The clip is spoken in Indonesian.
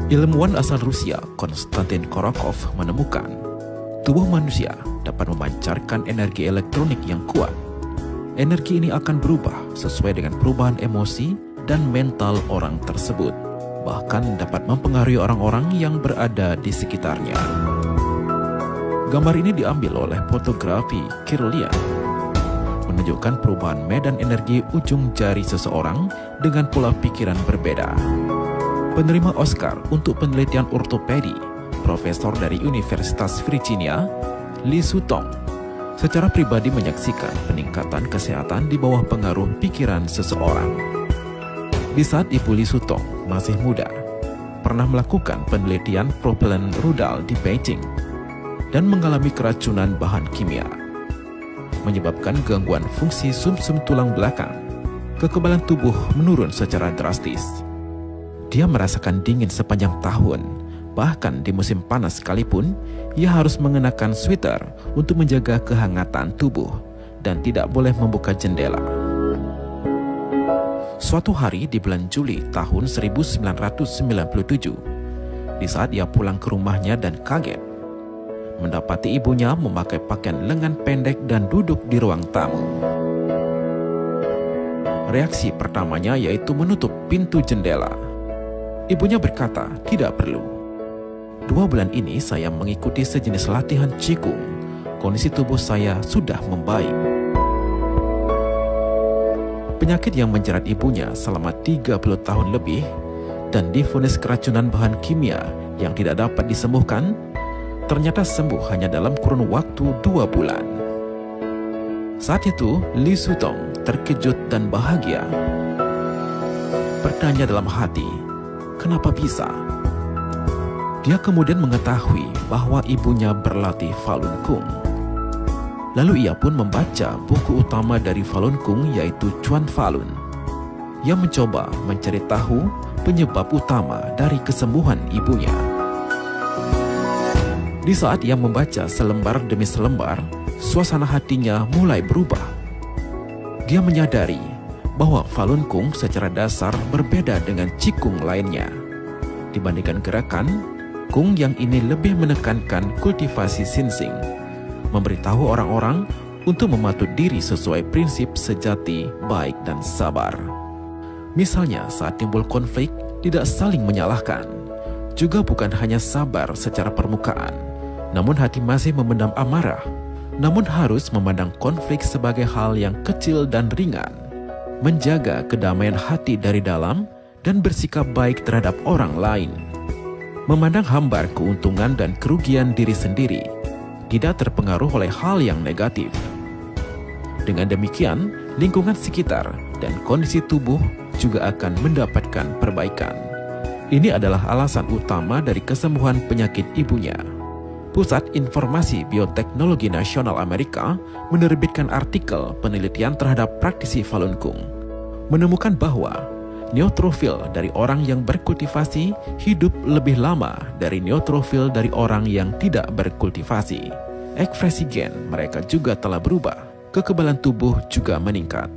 Ilmuwan asal Rusia Konstantin Korokov menemukan tubuh manusia dapat memancarkan energi elektronik yang kuat. Energi ini akan berubah sesuai dengan perubahan emosi dan mental orang tersebut, bahkan dapat mempengaruhi orang-orang yang berada di sekitarnya. Gambar ini diambil oleh fotografi Kirlian, menunjukkan perubahan medan energi ujung jari seseorang dengan pola pikiran berbeda. Penerima Oscar untuk penelitian ortopedi, profesor dari Universitas Virginia, Lee Sutong, secara pribadi menyaksikan peningkatan kesehatan di bawah pengaruh pikiran seseorang. Di saat Ibu Lee Sutong masih muda, pernah melakukan penelitian propellan rudal di Beijing dan mengalami keracunan bahan kimia, menyebabkan gangguan fungsi sumsum tulang belakang. Kekebalan tubuh menurun secara drastis. Dia merasakan dingin sepanjang tahun, bahkan di musim panas sekalipun, ia harus mengenakan sweater untuk menjaga kehangatan tubuh dan tidak boleh membuka jendela. Suatu hari di bulan Juli tahun 1997, di saat ia pulang ke rumahnya dan kaget mendapati ibunya memakai pakaian lengan pendek dan duduk di ruang tamu. Reaksi pertamanya yaitu menutup pintu jendela. Ibunya berkata, "Tidak perlu. 2 bulan ini saya mengikuti sejenis latihan Qigong. Kondisi tubuh saya sudah membaik." Penyakit yang menjerat ibunya selama 30 tahun lebih dan divonis keracunan bahan kimia yang tidak dapat disembuhkan, ternyata sembuh hanya dalam kurun waktu 2 bulan. Saat itu, Lee Sutong terkejut dan bahagia. Bertanya dalam hati, kenapa bisa? Dia kemudian mengetahui bahwa ibunya berlatih Falun Gong. Lalu ia pun membaca buku utama dari Falun Gong yaitu Chuan Falun. Ia mencoba mencari tahu penyebab utama dari kesembuhan ibunya. Di saat ia membaca selembar demi selembar, suasana hatinya mulai berubah. Dia menyadari bahwa Falun Gong secara dasar berbeda dengan Qigong lainnya. Dibandingkan gerakan, Gong yang ini lebih menekankan kultivasi sinsing, memberitahu orang-orang untuk mematuh diri sesuai prinsip sejati, baik dan sabar. Misalnya saat timbul konflik, tidak saling menyalahkan, juga bukan hanya sabar secara permukaan, namun hati masih memendam amarah, namun harus memandang konflik sebagai hal yang kecil dan ringan, menjaga kedamaian hati dari dalam, dan bersikap baik terhadap orang lain. Memandang hambar keuntungan dan kerugian diri sendiri, tidak terpengaruh oleh hal yang negatif. Dengan demikian, lingkungan sekitar dan kondisi tubuh juga akan mendapatkan perbaikan. Ini adalah alasan utama dari kesembuhan penyakit ibunya. Pusat Informasi Bioteknologi Nasional Amerika menerbitkan artikel penelitian terhadap praktisi Falun Gong, menemukan bahwa neutrofil dari orang yang berkultivasi hidup lebih lama dari neutrofil dari orang yang tidak berkultivasi. Ekspresi gen mereka juga telah berubah, kekebalan tubuh juga meningkat.